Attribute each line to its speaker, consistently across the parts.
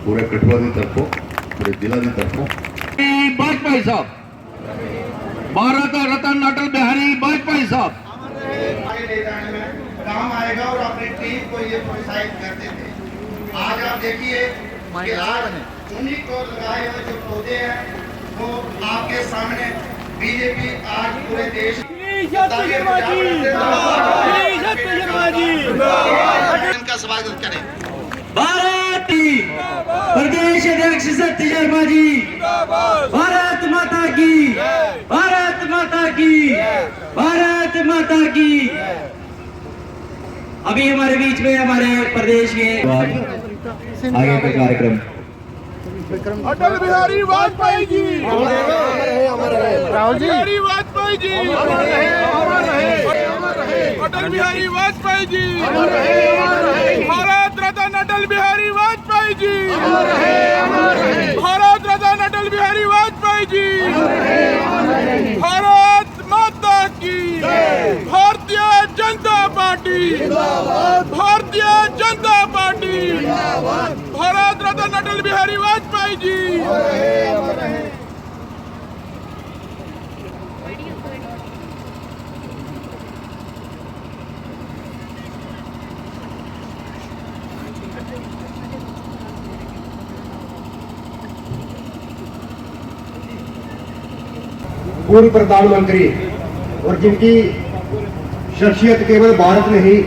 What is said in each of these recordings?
Speaker 1: पूरे कठुआ की तरफों पूरे जिला की तरफों
Speaker 2: वाजपेयी साहब, भारत रत्न अटल बिहारी वाजपेयी साहब
Speaker 3: आगे ले जाने में काम आएगा और अपनी टीम को ये प्रोत्साहित करते थे। आज आप देखिए कि आज उन्हीं को लगाए हुए जो पौधे हैं वो आपके सामने बीजेपी आज पूरे देश का स्वागत करें।
Speaker 4: भारत प्रदेश अध्यक्ष सत्य शर्मा जी, भारत माता की, भारत माता की, भारत माता की। अभी हमारे बीच में हमारे प्रदेश के आगे का कार्यक्रम
Speaker 5: अटल बिहारी वाजपेयी जी, राहुल जी, बिहारी वाजपेयी जी, अटल बिहारी वाजपेयी जी, भारत रत्न अटल बिहारी वाजपेयी जी, भारत रत्न अटल बिहारी वाजपेयी जी, भारत माता की, भारतीय जनता पार्टी, भारतीय जनता पार्टी, भारत रत्न अटल बिहारी वाजपेयी जी।
Speaker 6: पूर्व प्रधानमंत्री और जिनकी शख्सियत केवल भारत नहीं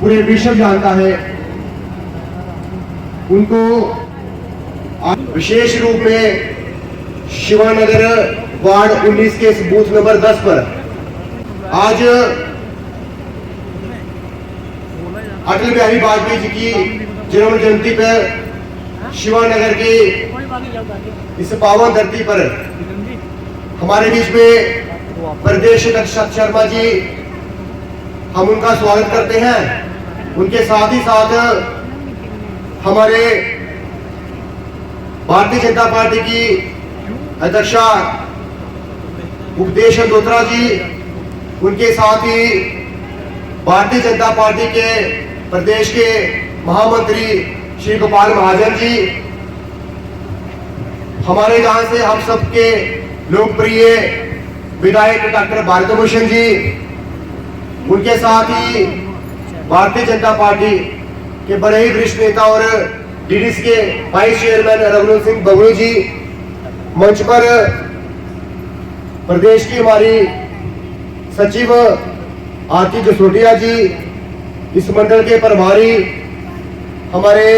Speaker 6: पूरे विश्व जानता है, उनको विशेष रूप में शिवानगर वार्ड 19 के बूथ नंबर 10 पर आज अटल बिहारी वाजपेयी जी की जन्म जयंती पर शिवानगर की इस पावन धरती पर हमारे बीच में प्रदेश अध्यक्ष सत्य शर्मा जी, हम उनका स्वागत करते हैं। उनके साथ ही साथ हमारे भारतीय जनता पार्टी की अध्यक्षा उपदेश दोत्रा जी, उनके साथ ही भारतीय जनता पार्टी के प्रदेश के महामंत्री श्री गोपाल महाजन जी, हमारे यहाँ से हम सबके लोकप्रिय विधायक डॉक्टर भारतभूषण जी, उनके साथ ही भारतीय जनता पार्टी के बड़े ही वरिष्ठ नेता और डीडीसी के वाइस चेयरमैन रघुनाथ सिंह बबलू जी, मंच पर प्रदेश की हमारी सचिव आरती जसोटिया जी, इस मंडल के प्रभारी हमारे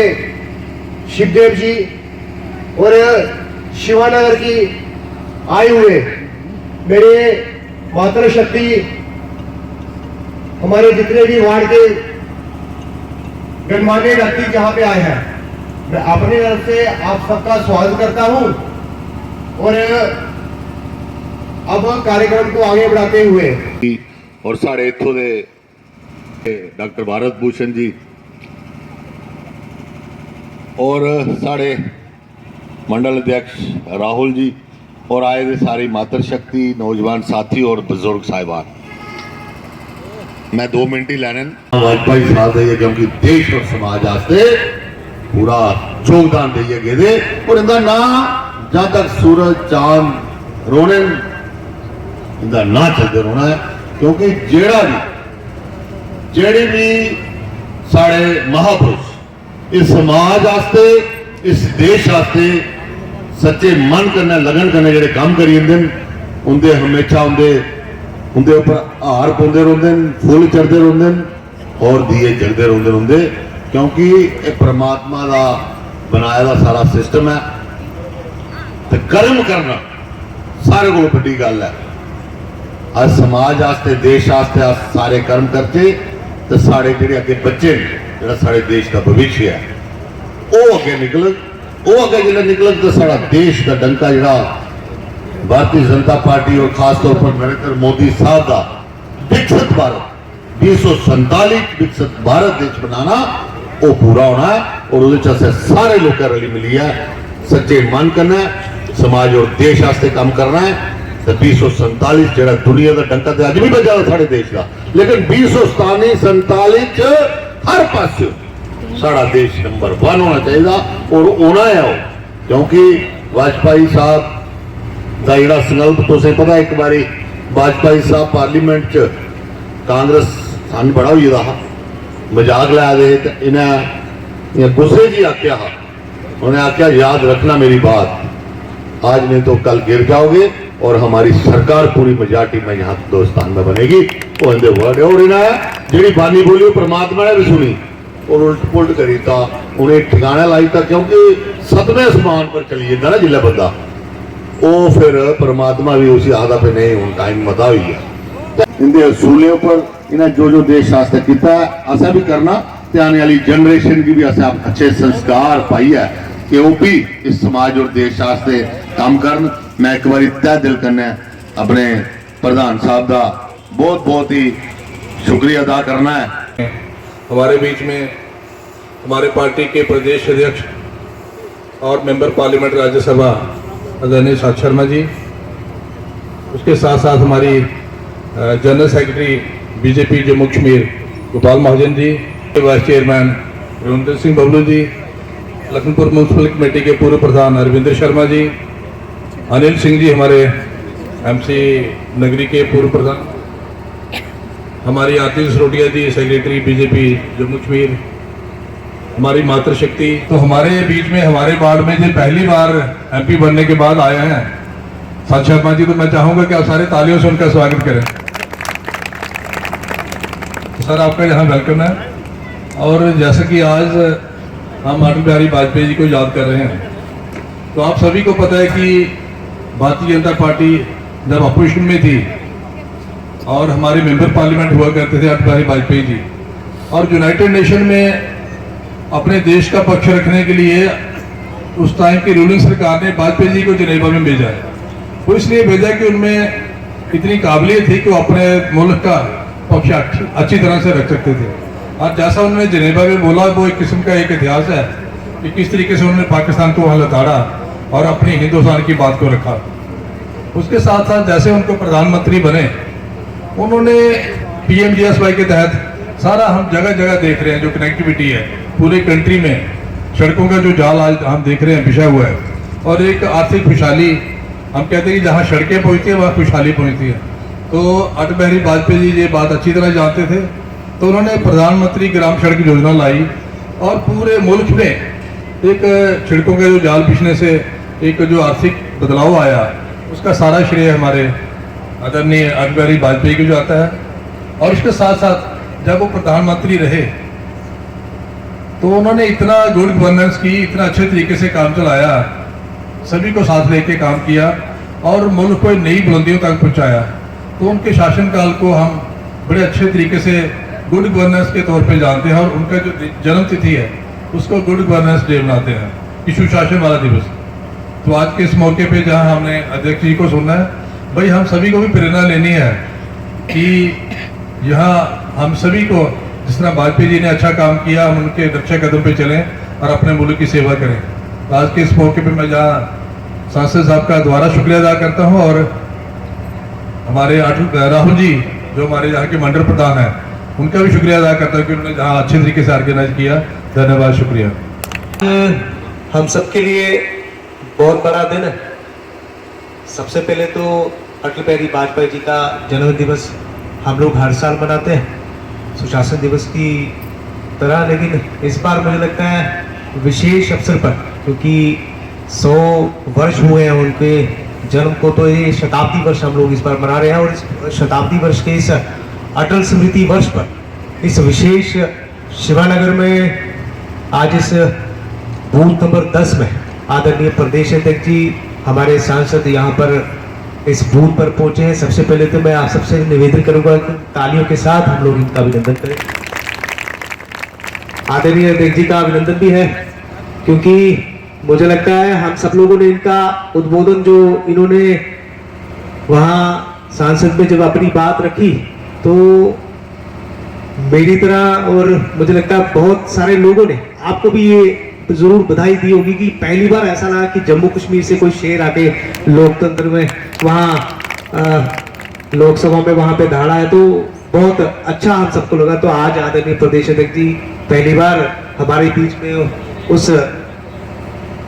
Speaker 6: शिवदेव जी और शिवानगर की आए हुए मेरे मातृशक्ति हमारे जितने भी वार्ड के गणमान्य व्यक्ति जहां पे आए हैं, मैं अपनी तरफ से आप सबका स्वागत करता हूं और अब कार्यक्रम को आगे बढ़ाते हुए
Speaker 1: और साढ़े इत्थों दे डॉक्टर भारत भूषण जी और साढ़े मंडल अध्यक्ष राहुल जी और आए थे सारी मातृशक्ति नौजवान साथी और बुजुर्ग साहिबान, मैं 2 मिनट ही लैने वाजपेयी साहब दे क्योंकि देश और समाज वास्ते पूरा योगदान दिए गए और इनका ना जहां तक सूरज चांद रोने इनका ना चलते रोना है, क्योंकि जेड़ी भी साढ़े महापुरुष इस समाज वास्ते इस देश वास्ते सच्चे मन करना लगन करने जेडे काम करी उनके हमेशा उनके उपर हार पाते रोंदे, फुल चढ़ते रोंदे और दिए जगते रोंदे, क्योंकि ये परमात्मा का बनाया दा सारा सिस्टम है। तो कर्म करना सारे को बड़ी गल है। आज समाज वास्ते देश वास्ते सारे कर्म करते तो साढ़े जेडे अगे बच्चे जो साढ़े देश का भविष्य है वो अगे निकल, वो अगे जो निकल तो सारा देश का डंका जो भारतीय जनता पार्टी और खासतौर पर नरेंद्र मोदी साहब का विकसित भारत 2047 विकसित भारत देश बनाना वो पूरा होना है और उसे सारे लोग रली मिली है सच्चे मन करना है, समाज और देश वास्ते काम करना है। तो 2047 जो दुनिया का डंका तो अज भी बजा साढ़े देश का, लेकिन 2047 हर पास साड़ा देश नंबर 1 होना चाहिए। और होना है वो, क्योंकि वाजपेयी साहब का जिहड़ा संकल्प तुसें पता, एक बारी वाजपेयी साहब पार्लीमेंट च कांग्रेस सन बड़ा होई दा हा, मजाक लै दे ते इन्हें गुस्से जी आख्या हा, उन्हें आख्या याद रखना मेरी बात, आज नहीं तो कल गिर जाओगे और हमारी सरकार पूरी मेजॉरिटी में यहाँ हिंदुस्तान में बनेगी। वो इनके वर्ड है, और इन्हें जी बानी बोली वो परमात्मा ने भी सुनी और उल्ट पुलट करी था, उन्हें ठिकाना लाई था, क्योंकि सतवें आसमान पर चली जाता ना जिला बंदा, वो फिर परमात्मा भी उसी आदा पे नहीं हूं टाइम मता हुई है। इनके असूलों पर इन्हें जो जो देश शास्त्र किया ऐसा भी करना, ते आने वाली जनरेशन की भी ऐसे अच्छे संस्कार पाई है कि वो भी इस समाज और देश शास्त्र काम करन। मैं एक बार तय दिल करना अपने प्रधान साहब का बहुत बहुत ही शुक्रिया अदा करना है।
Speaker 7: हमारे बीच में हमारे पार्टी के प्रदेश अध्यक्ष और मेंबर पार्लियामेंट राज्यसभा आदरणीय साथ शर्मा जी, उसके साथ साथ हमारी general secretary BJP Jammu Kashmir Gopal Mahajan ji, vice chairman Ravindra Singh Bablu ji, Lakhanpur municipal committee के पूर्व प्रधान अरविंदर शर्मा जी, अनिल सिंह जी हमारे एमसी नगरी के पूर्व प्रधान, हमारी आरती सिसोदिया जी सेक्रेटरी बीजेपी जम्मू कश्मीर, हमारी मातृशक्ति। तो हमारे बीच में हमारे वार्ड में जो पहली बार एमपी बनने के बाद आए हैं साथ शर्मा जी, तो मैं चाहूंगा कि आप सारे तालियों से उनका स्वागत करें। तो सर आपका यहाँ वेलकम है। और जैसा कि आज हम अटल बिहारी वाजपेयी जी को याद कर रहे हैं, तो आप सभी को पता है कि भारतीय जनता पार्टी जब अपोजिशन में थी और हमारे मेंबर पार्लियामेंट हुआ करते थे अटल बिहारी वाजपेयी जी, और यूनाइटेड नेशन में अपने देश का पक्ष रखने के लिए उस टाइम की रूलिंग सरकार ने वाजपेयी जी को जिनेवा में भेजा है। वो इसलिए भेजा कि उनमें इतनी काबिलियत थी कि वो अपने मुल्क का पक्ष अच्छी तरह से रख सकते थे। और जैसा उन्होंने जिनेवा में बोला, वो एक किस्म का एक इतिहास है कि किस तरीके से उन्होंने पाकिस्तान को वहाँ लताड़ा और अपनी हिंदुस्तान की बात को रखा। उसके साथ साथ जैसे उनको प्रधानमंत्री बने, उन्होंने PMGSY के तहत सारा हम जगह जगह देख रहे हैं जो कनेक्टिविटी है पूरे कंट्री में, सड़कों का जो जाल आज हम देख रहे हैं बिछा हुआ है, और एक आर्थिक खुशहाली, हम कहते हैं कि जहाँ सड़कें पहुँचती है वहाँ खुशहाली पहुँचती है। तो अटल बिहारी वाजपेयी जी ये बात अच्छी तरह जानते थे, तो उन्होंने प्रधानमंत्री ग्राम सड़क योजना लाई और पूरे मुल्क में एक सड़कों का जो जाल बिछने से एक जो आर्थिक बदलाव आया, उसका सारा श्रेय हमारे आदरणीय अटल बिहारी वाजपेयी को जाता है। और इसके साथ साथ जब वो प्रधानमंत्री रहे तो उन्होंने इतना गुड गवर्नेंस की, इतना अच्छे तरीके से काम चलाया, सभी को साथ लेके काम किया और मुल्क को नई बुलंदियों तक पहुंचाया। तो उनके शासनकाल को हम बड़े अच्छे तरीके से गुड गवर्नेंस के तौर पे जानते हैं, और उनका जो जन्म तिथि है उसको गुड गवर्नेंस डे मनाते हैं कि सुशासन वाला दिवस। तो आज के इस मौके पे जहां हमने अध्यक्ष जी को सुनना है, भाई हम सभी को भी प्रेरणा लेनी है कि यहाँ हम सभी को जिस तरह वाजपेयी जी ने अच्छा काम किया, हम उनके रक्षा कदम पे चलें और अपने मुल्क की सेवा करें। तो आज के इस मौके पे मैं जहाँ सांसद साहब का दोबारा शुक्रिया अदा करता हूँ, और हमारे राहुल जी जो हमारे यहाँ के मंडल प्रधान हैं, उनका भी शुक्रिया अदा करता हूँ कि उन्होंने जहाँ अच्छे तरीके से ऑर्गेनाइज किया। धन्यवाद, शुक्रिया।
Speaker 8: हम सबके लिए बहुत बड़ा दिन है। सबसे पहले तो अटल बिहारी वाजपेयी जी का जन्म दिवस हम लोग हर साल मनाते हैं सुशासन दिवस की तरह, लेकिन इस बार मुझे लगता है विशेष अवसर पर, क्योंकि 100 वर्ष हुए हैं उनके जन्म को, तो ये शताब्दी वर्ष हम लोग इस बार मना रहे हैं। और इस शताब्दी वर्ष के इस अटल स्मृति वर्ष पर इस विशेष शिवानगर में आज इस बूथ नंबर 10 में आदरणीय प्रदेश अध्यक्ष जी हमारे सांसद यहाँ पर इस बूथ पर पहुंचे हैं। सबसे पहले तो मैं आप सबसे निवेदन करूंगा कि तालियों के साथ हम लोग इनका अभिनंदन करें। आदरणीय अध्यक्ष जी का अभिनंदन भी है, क्योंकि मुझे लगता है हम सब लोगों ने इनका उद्बोधन जो इन्होंने वहाँ सांसद में जब अपनी बात रखी, तो मेरी तरह और मुझे लगता है बहुत सारे लोगों ने आपको भी ये जरूर बधाई दी होगी कि पहली बार ऐसा लगा कि जम्मू कश्मीर से कोई शेर आके लोकतंत्र में वहाँ लोकसभा में वहाँ पे दहाड़ा है, तो बहुत अच्छा हम सबको लगा। तो आज आदरणीय प्रदेश अध्यक्ष जी पहली बार हमारे बीच में उस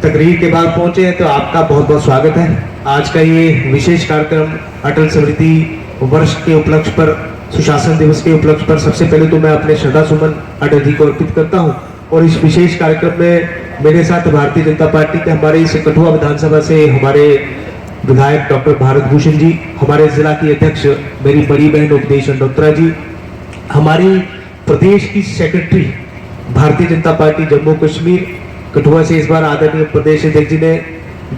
Speaker 8: तकरीर के बाद पहुंचे हैं, तो आपका बहुत बहुत स्वागत है। आज का ये विशेष कार्यक्रम अटल स्मृति वर्ष के उपलक्ष्य पर, सुशासन दिवस के उपलक्ष्य पर सबसे पहले तो मैं अपने श्रद्धा सुमन अटल जी को अर्पित करता हूं। और इस विशेष कार्यक्रम में मेरे साथ भारतीय जनता पार्टी के हमारे इस कठुआ विधानसभा से हमारे विधायक डॉक्टर भारत भूषण जी, हमारे जिला की अध्यक्ष मेरी बड़ी बहन उपदेश अंडोत्रा जी, हमारी प्रदेश की सेक्रेटरी भारतीय जनता पार्टी जम्मू कश्मीर कठुआ से इस बार आदरणीय प्रदेश अध्यक्ष जी ने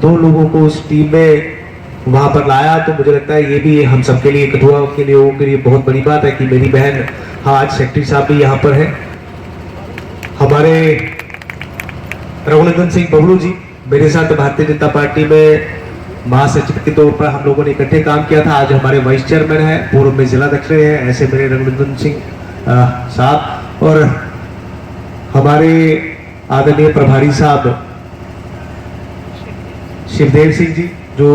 Speaker 8: 2 लोगों को उस टीम में वहां पर लाया। तो मुझे लगता है ये भी हम सबके लिए, कठुआ के लोगों के लिए बहुत बड़ी बात है कि मेरी बहन, हाँ, आज सेक्रेटरी साहब भी यहाँ पर है। हमारे रघुनंदन सिंह बबलू जी, मेरे साथ भारतीय जनता पार्टी में महासचिव के तौर पर हम लोगों ने इकट्ठे काम किया था। आज हमारे वाइस चेयरमैन हैं, पूर्व में जिला अध्यक्ष रहे हैं, ऐसे मेरे रघुनंदन सिंह साहब। और हमारे आदरणीय प्रभारी साहब शिवदेव सिंह जी, जो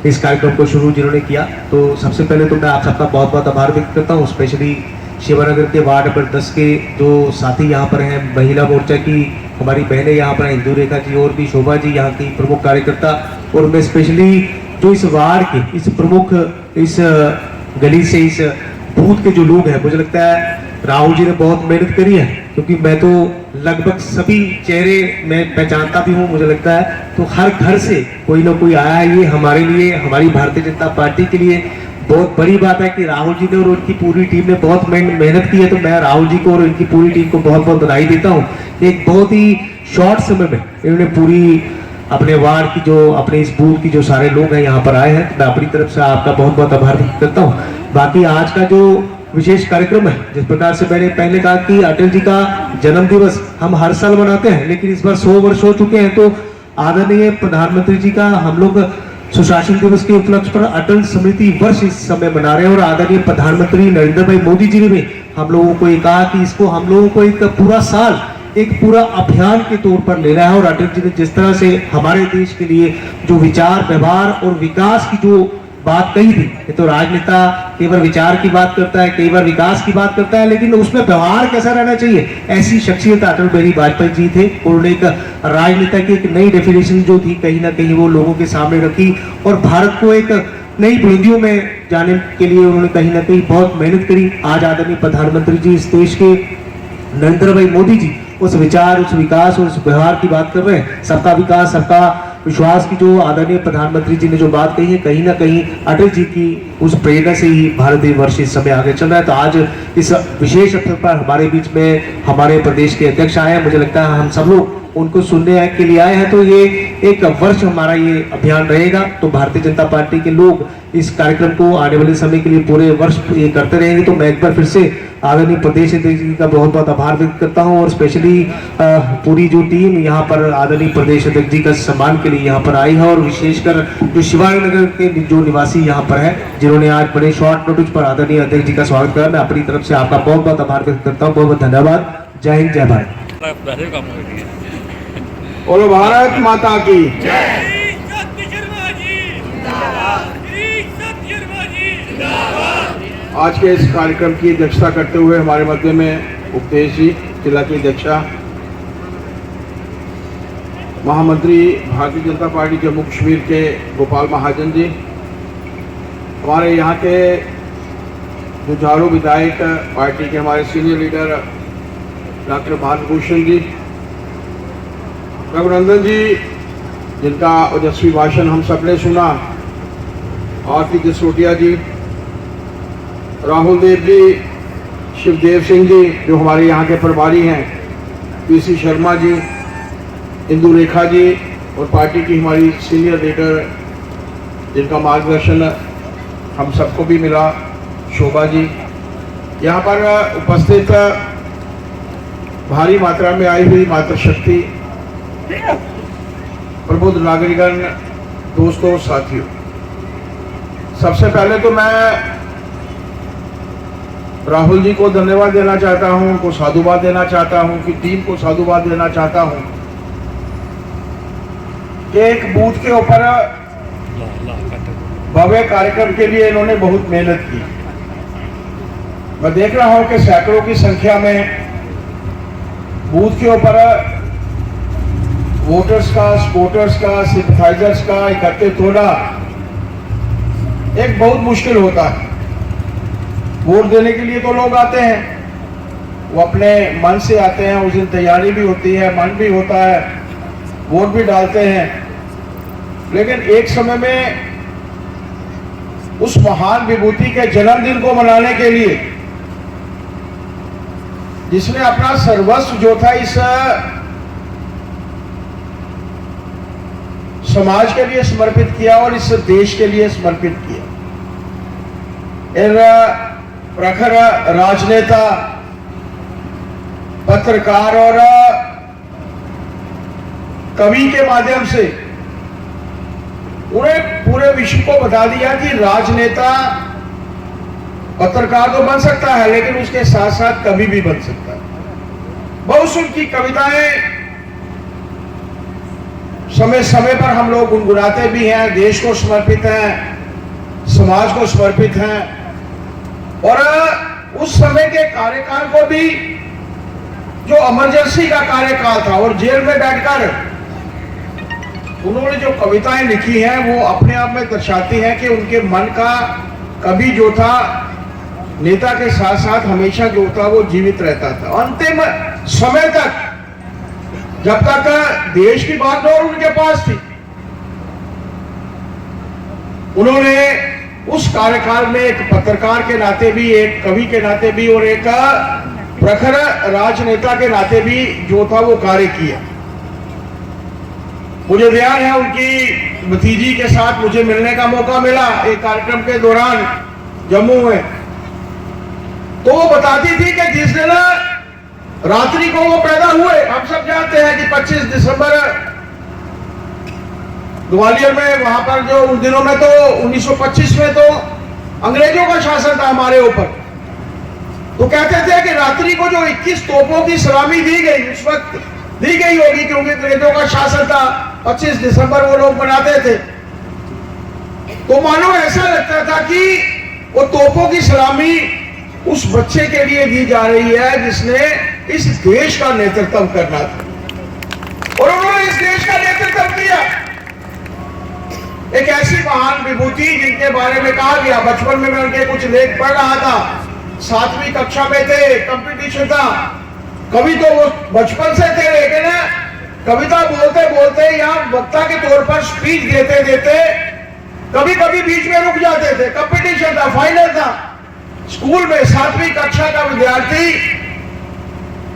Speaker 8: इस कार्यक्रम को शुरू जिन्होंने किया। तो सबसे पहले तो मैं आप सबका बहुत बहुत आभार व्यक्त करता हूँ, स्पेशली शिवानगर के वार्ड नंबर 10 के जो साथी यहाँ पर हैं, महिला मोर्चा की हमारी बहनें यहाँ पर हैं, इंदु रेखा जी और भी शोभा जी यहाँ की प्रमुख कार्यकर्ता। और मैं स्पेशली जो इस वार्ड के इस प्रमुख, इस गली से, इस बूथ के जो लोग हैं, मुझे लगता है राहुल जी ने बहुत मेहनत करी है, क्योंकि मैं तो लगभग सभी चेहरे मैं पहचानता भी हूँ, मुझे लगता है। तो हर घर से कोई ना कोई आया है। ये हमारे लिए, हमारी भारतीय जनता पार्टी के लिए बहुत बड़ी बात है कि राहुल जी ने और उनकी पूरी टीम ने बहुत मेहनत की है। तो मैं राहुल जी को और उनकी पूरी टीम को बहुत बहुत बधाई देता हूँ। एक बहुत ही शॉर्ट समय में इन्होंने पूरी अपने वार्ड की, जो अपने इस बूथ की जो सारे लोग हैं यहाँ पर आए हैं, मैं अपनी तरफ से आपका बहुत बहुत आभार व्यक्त करता हूँ। बाकी आज का जो विशेष कार्यक्रम है, जिस प्रकार से मैंने पहले कहा कि अटल जी का जन्म दिवस हम हर साल मनाते हैं, लेकिन इस बार 100 वर्ष हो चुके हैं। तो आदरणीय प्रधानमंत्री जी का हम लोग सुशासन दिवस के उपलक्ष्य पर अटल स्मृति वर्ष इस समय मना रहे हैं। और आदरणीय प्रधानमंत्री नरेंद्र भाई मोदी जी ने भी हम लोगों को ये कहा कि इसको हम लोगों को एक पूरा साल, एक पूरा अभियान के तौर पर लेना है। और अटल जी ने जिस तरह से हमारे देश के लिए जो विचार, व्यवहार और विकास की जो बात कही थी, ये तो राजनेता कई बार विचार की बात करता है, कई बार विकास की बात करता है, लेकिन उसमें व्यवहार कैसा रहना चाहिए, ऐसी शख्सियत अटल बिहारी वाजपेयी जी थे। उन्होंने एक राजनेता की एक नई डेफिनेशन जो थी, कहीं ना कहीं वो लोगों के सामने रखी और भारत को एक नई बुलंदियों में जाने के लिए उन्होंने कहीं ना कहीं बहुत मेहनत करी। आज आदरणीय प्रधानमंत्री जी, इस देश के नरेंद्र भाई मोदी जी उस विचार, उस विकास और उस व्यवहार की बात कर रहे हैं। सबका विकास, सबका विश्वास की जो आदरणीय प्रधानमंत्री जी ने जो बात कही है, कहीं ना कहीं अटल जी की उस प्रेरणा से ही भारत वर्ष इस समय आगे चल रहा है। तो आज इस विशेष अवसर पर हमारे बीच में हमारे प्रदेश के अध्यक्ष आए हैं। मुझे लगता है हम सब लोग उनको सुनने के लिए आए हैं। तो ये एक वर्ष हमारा ये अभियान रहेगा। तो भारतीय जनता पार्टी के लोग इस कार्यक्रम को आने वाले समय के लिए पूरे वर्ष ये करते रहेंगे। तो मैं एक बार फिर से आदरणीय प्रदेश अध्यक्ष जी का बहुत बहुत आभार व्यक्त करता हूं। और स्पेशली पूरी जो टीम यहाँ पर आदरणीय प्रदेश अध्यक्ष जी का सम्मान के लिए यहाँ पर आई है, और विशेषकर जो शिवानगर के जो निवासी यहाँ पर है, जिन्होंने आज बड़े शॉर्ट नोटिस पर आदरणीय अध्यक्ष जी का स्वागत करा, मैं अपनी तरफ से आपका बहुत बहुत आभार व्यक्त करता हूँ। बहुत बहुत धन्यवाद। जय हिंद, जय भारत।
Speaker 5: बोलो भारत माता की। आज के इस कार्यक्रम की अध्यक्षता करते हुए हमारे मध्य में उपदेश जी, जिला की अध्यक्षा, महामंत्री भारतीय जनता पार्टी जम्मू कश्मीर के गोपाल महाजन जी, हमारे यहाँ के जुझारू विधायक पार्टी के हमारे senior leader doctor Bharat Bhushan ji, Raghunandan ji, जिनका ओजस्वी भाषण हम सब ने सुना, आरती जसरोटिया जी, राहुल देव जी, शिवदेव सिंह जी जो हमारे यहाँ के प्रभारी हैं, पीसी शर्मा जी, इंदु रेखा जी, और पार्टी की हमारी सीनियर लीडर जिनका मार्गदर्शन हम सबको भी मिला, शोभा जी, यहाँ पर उपस्थित भारी मात्रा में आई हुई मातृशक्ति, प्रबुद्ध नागरिकगण, दोस्तों, साथियों, सबसे पहले तो मैं राहुल जी को धन्यवाद देना चाहता हूं, उनको साधुवाद देना चाहता हूं, कि टीम को साधुवाद देना चाहता हूं कि एक बूथ के ऊपर भव्य कार्यक्रम के लिए इन्होंने बहुत मेहनत की। मैं देख रहा हूं कि सैकड़ों की संख्या में बूथ के ऊपर वोटर्स का, सपोर्टर्स का, सिंपथाइजर्स का एकत्रित होना एक बहुत मुश्किल होता है। वोट देने के लिए तो लोग आते हैं, वो अपने मन से आते हैं, उस दिन तैयारी भी होती है, मन भी होता है, वोट भी डालते हैं। लेकिन एक समय में उस महान विभूति के जन्मदिन को मनाने के लिए, जिसने अपना सर्वस्व जो था इस समाज के लिए समर्पित किया और इस देश के लिए समर्पित किया, इन प्रखर राजनेता, पत्रकार और कवि के माध्यम से उन्हें पूरे विश्व को बता दिया कि राजनेता, पत्रकार तो बन सकता है लेकिन उसके साथ साथ कवि भी बन सकता है। बहुत उनकी कविताएं समय समय पर हम लोग गुनगुनाते भी हैं, देश को समर्पित हैं, समाज को समर्पित हैं। और उस समय के कार्यकाल को भी, जो इमरजेंसी का कार्यकाल था और जेल में बैठकर उन्होंने जो कविताएं लिखी हैं, वो अपने आप में दर्शाती हैं कि उनके मन का कवि जो था, नेता के साथ साथ हमेशा जो था वो जीवित रहता था अंतिम समय तक, जब तक देश की बागडोर उनके पास थी। उन्होंने उस कार्यकाल में एक पत्रकार के नाते भी, एक कवि के नाते भी और एक प्रखर राजनेता के नाते भी जो था वो कार्य किया। मुझे ध्यान है उनकी भतीजी के साथ मुझे मिलने का मौका मिला एक कार्यक्रम के दौरान जम्मू में। तो वो बताती थी कि जिस दिन रात्रि को वो पैदा हुए, हम सब जानते हैं कि 25 दिसंबर ग्वालियर में, वहां पर जो उन दिनों में तो 1925 में तो अंग्रेजों का शासन था हमारे ऊपर। तो कहते थे कि रात्रि को जो 21 तोपों की सलामी दी गई, उस वक्त दी गई होगी क्योंकि अंग्रेजों का शासन था, 25 दिसंबर वो लोग मनाते थे। तो मानो ऐसा लगता था कि वो तोपों की सलामी उस बच्चे के लिए दी जा रही है जिसने इस देश का नेतृत्व करना था और उन्होंने इस देश का नेतृत्व किया। एक ऐसी महान विभूति जिनके बारे में कहा गया, बचपन में मैं उनके कुछ लेख पढ़ रहा था, 7वीं कक्षा में थे, कंपटीशन था। कवि तो वो बचपन से थे, लेकिन कविता बोलते बोलते या वक्ता के तौर पर स्पीच देते देते कभी कभी बीच में रुक जाते थे। कंपटीशन था, फाइनल था स्कूल में, 7वीं कक्षा का विद्यार्थी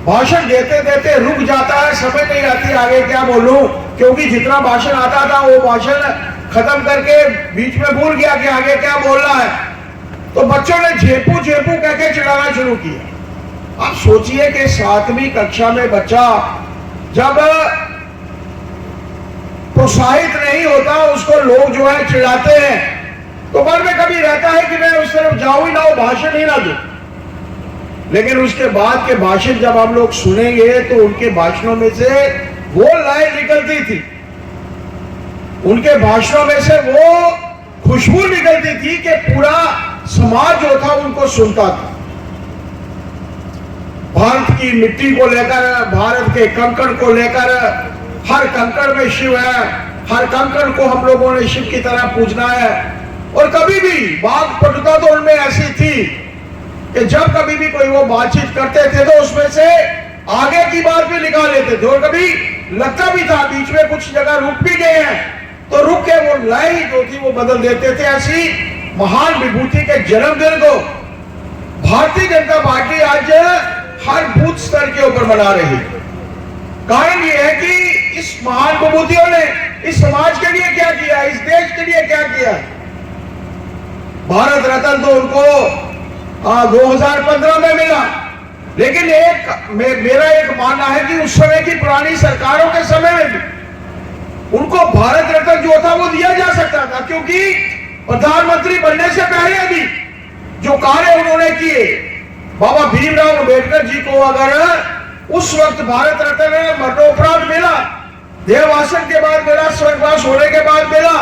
Speaker 5: भाषण देते देते रुक जाता है, समझ नहीं आती आगे क्या बोलूं, क्योंकि जितना भाषण आता था वो भाषण खत्म करके बीच में भूल गया कि आगे क्या बोलना है। तो बच्चों ने झेपू झेपू कह के चिढ़ाना शुरू किया। आप सोचिए कि 7वीं कक्षा में बच्चा जब प्रोत्साहित नहीं होता, उसको लोग जो है चिढ़ाते हैं, तो मन में कभी रहता है कि मैं उस तरफ जाऊं ही ना, वो भाषण ही ना दूं। लेकिन उसके बाद के भाषण जब हम लोग सुनेंगे तो उनके भाषणों में से वो लाइन निकलती थी, उनके भाषणों में से वो खुशबू निकलती थी कि पूरा समाज जो था उनको सुनता था। भारत की मिट्टी को लेकर, भारत के कंकड़ को लेकर, हर कंकड़ में शिव है, हर कंकड़ को हम लोगों ने शिव की तरह पूजना है। और कभी भी बात पटुता तो उनमें ऐसी थी कि जब कभी भी कोई वो बातचीत करते थे तो उसमें से आगे की बात भी निकाल लेते थे। और कभी लगता भी था बीच में कुछ जगह रुक भी गए हैं तो रुक के वो लाइन जो थी वो बदल देते थे। ऐसी महान विभूति के जन्मदिन को भारतीय जनता पार्टी आज हर बूथ स्तर के ऊपर मना रही है। कारण ये है कि इस महान विभूतियों ने इस समाज के लिए क्या किया, इस देश के लिए क्या किया। भारत रत्न तो उनको 2015 में मिला, लेकिन मेरा एक मानना है कि उस समय की पुरानी सरकारों के समय में भी उनको भारत रत्न जो था वो दिया जा सकता था, क्योंकि प्रधानमंत्री बनने से पहले भी जो कार्य उन्होंने किए, बाबा भीमराव अंबेडकर जी को अगर उस वक्त भारत रत्न मरणोपरांत मिला, देहावसान के बाद मिला, स्वर्गवास होने के बाद मिला,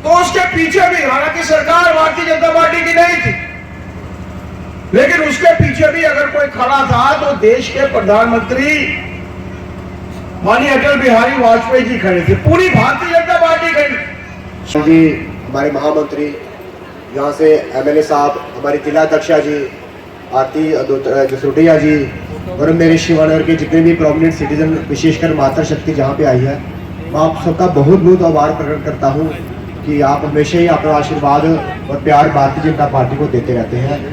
Speaker 5: तो उसके पीछे भी, हालांकि सरकार भारतीय जनता पार्टी की नहीं थी, लेकिन उसके पीछे भी अगर कोई खड़ा था तो देश के प्रधानमंत्री माननीय अटल बिहारी वाजपेयी जी खड़े थे, पूरी भारतीय जनता पार्टी खड़ी।
Speaker 6: जी हमारे महामंत्री, यहाँ से एमएलए साहब, हमारी जिला अध्यक्षा जी आरती जसरोटिया जी और मेरे शिवानगर के जितने भी प्रोमिनेंट सिटीजन, विशेषकर मातृशक्ति जहाँ पे आई है, मैं आप सबका बहुत बहुत आभार प्रकट करता हूँ कि आप हमेशा ही अपना आशीर्वाद और प्यार भारतीय जनता पार्टी को देते रहते हैं।